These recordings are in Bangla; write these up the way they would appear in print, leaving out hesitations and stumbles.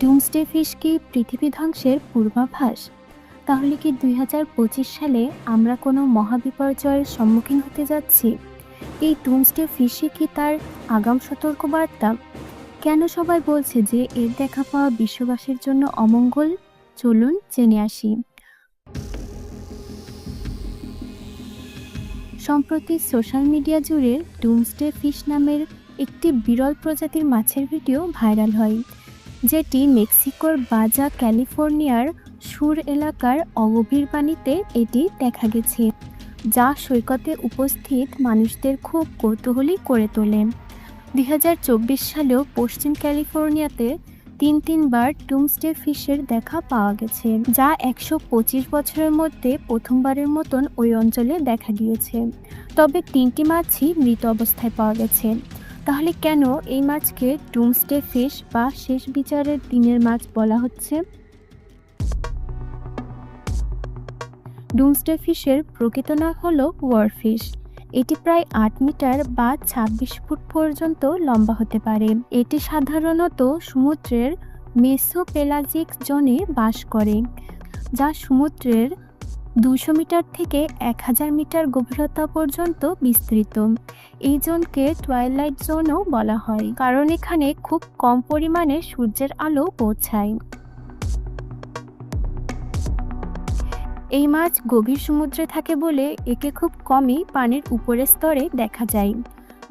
ডুমসডে ফিশ কি পৃথিবী ধ্বংসের পূর্বাভাস? তাহলে কি 2025 সালে আমরা কোনো মহাবিপর্যয়ের সম্মুখীন হতে যাচ্ছি? এই ডুমসডে ফিশই কি তার আগাম সতর্কবার্তা? কেন সবাই বলছে যে এর দেখা পাওয়া বিশ্ববাসীর জন্য অমঙ্গল? চলুন জেনে আসি। সম্প্রতি সোশ্যাল মিডিয়া জুড়ে ডুমসডে ফিশ নামের একটি বিরল প্রজাতির মাছের ভিডিও ভাইরাল হয়, যেটি মেক্সিকোর বাজা ক্যালিফোর্নিয়ার সুর এলাকার অগভীর পানিতে এটি দেখা গেছে, যা সৈকতে উপস্থিত মানুষদের খুব কৌতূহলী করে তোলে। 2024 সালেও পশ্চিম ক্যালিফোর্নিয়াতে তিনবার ডুমসডে ফিশের দেখা পাওয়া গেছে, যা 125 বছরের মধ্যে প্রথমবারের মতন ওই অঞ্চলে দেখা গিয়েছে। তবে 3টি মাছই মৃত অবস্থায় পাওয়া গেছে। তাহলে কেন এই মাছকে ডুমসডে ফিশ বা শেষ বিচারের দিনের মাছ বলা হচ্ছে? ডুমসডে ফিশের প্রকৃত নাম হলো ওয়ারফিশ। এটি প্রায় 8 মিটার বা 26 ফুট পর্যন্ত লম্বা হতে পারে। এটি সাধারণত সমুদ্রের মেসোপেলাজিক জোনে বাস করে, যা সমুদ্রের 200 মিটার থেকে 1000 মিটার গভীরতা পর্যন্ত বিস্তৃত। এই জোনকে টুয়াইলাইট জোনও বলা হয়, কারণ এখানে খুব কম পরিমাণে সূর্যের আলো পৌঁছায়। এই মাছ গভীর সমুদ্রে থাকে বলে একে খুব কমই পানির উপরের স্তরে দেখা যায়।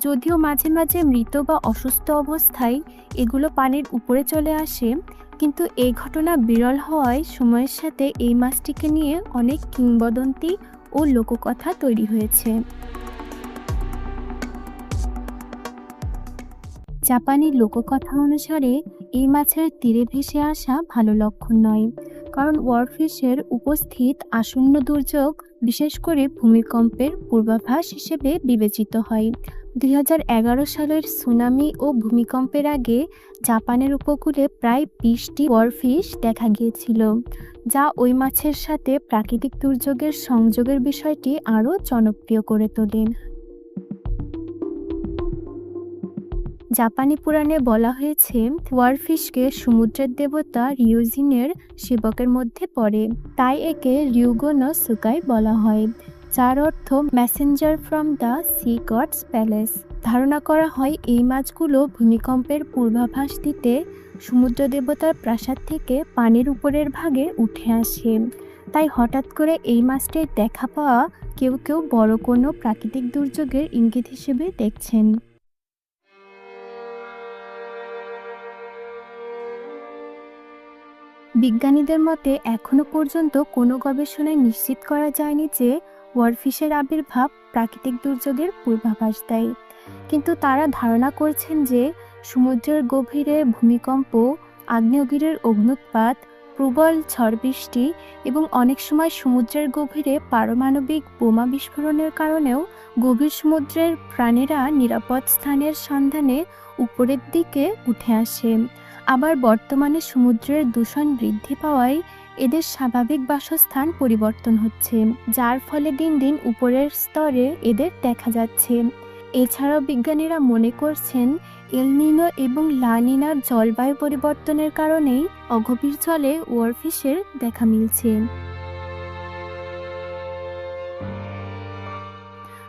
যদিও মাঝে মাঝে মৃত বা অসুস্থ অবস্থায় এগুলো পানির উপরে চলে আসে, কিন্তু এই ঘটনা বিরল হওয়ায় সময়ের সাথে এই মাছটিকে নিয়ে অনেক কিংবদন্তি ও লোককথা তৈরি হয়েছে। জাপানি লোককথা অনুসারে এই মাছের তীরে ভেসে আসা ভালো লক্ষণ নয়, কারণ ওয়ারফিশের উপস্থিত আসন্ন দুর্যোগ, বিশেষ করে ভূমিকম্পের পূর্বাভাস হিসেবে বিবেচিত হয়। 2011 সালের সুনামি ও ভূমিকম্পের আগে জাপানের উপকূলে প্রায় 20টি ওয়ারফিশ দেখা গিয়েছিল, যা ওই মাছের সাথে প্রাকৃতিক দুর্যোগের সংযোগের বিষয়টি আরও জনপ্রিয় করে তোলে। জাপানি পুরাণে বলা হয়েছে ওয়ারফিশকে সমুদ্রের দেবতা রিউজিনের সেবকের মধ্যে পড়ে, তাই একে রিউগো নো সুকাই বলা হয়, যার অর্থ messenger from the sea gods palace. ধারণা করা হয় এই মাছগুলো ভূমিকম্পের পূর্বাভাস দিতে সমুদ্র দেবতার প্রাসাদ থেকে পানির উপরের ভাগে উঠে আসে। তাই হঠাৎ করে এই মাছটির দেখা পাওয়া কেউ কেউ বড় কোনো প্রাকৃতিক দুর্যোগের ইঙ্গিত হিসেবে দেখছেন। বিজ্ঞানীদের মতে এখনো পর্যন্ত কোনো গবেষণায় নিশ্চিত করা যায়নি যে ওয়ারফিশের আবির্ভাব প্রাকৃতিক দুর্যোগের পূর্বাভাস দেয়, কিন্তু তারা ধারণা করছেন যে সমুদ্রের গভীরে ভূমিকম্প, আগ্নেয়গিরির অগ্ন্যুৎপাত, প্রবল ঝড় বৃষ্টি এবং অনেক সময় সমুদ্রের গভীরে পারমাণবিক বোমা বিস্ফোরণের কারণেও গভীর সমুদ্রের প্রাণীরা নিরাপদ স্থানের সন্ধানে উপরের দিকে উঠে আসে। আবার বর্তমানে সমুদ্রের দূষণ বৃদ্ধি পাওয়ায় এদের স্বাভাবিক বাসস্থান পরিবর্তন হচ্ছে, যার ফলে দিন দিন উপরের স্তরে এদের দেখা যাচ্ছে। এছাড়াও বিজ্ঞানীরা মনে করছেন এল নিনো এবং লা নিনার জলবায়ু পরিবর্তনের কারণেই অগভীর জলে ওয়ারফিশের দেখা মিলছে।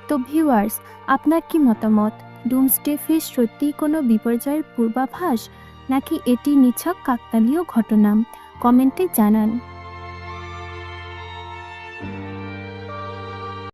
তো ভিউয়ার্স, আপনার কি মতামত? ডুমসডে ফিশ সত্যিই কোনো বিপর্যয়ের পূর্বাভাস, নাকি এটি নিছক কাকতালীয় ঘটনা? কমেন্টে জানান।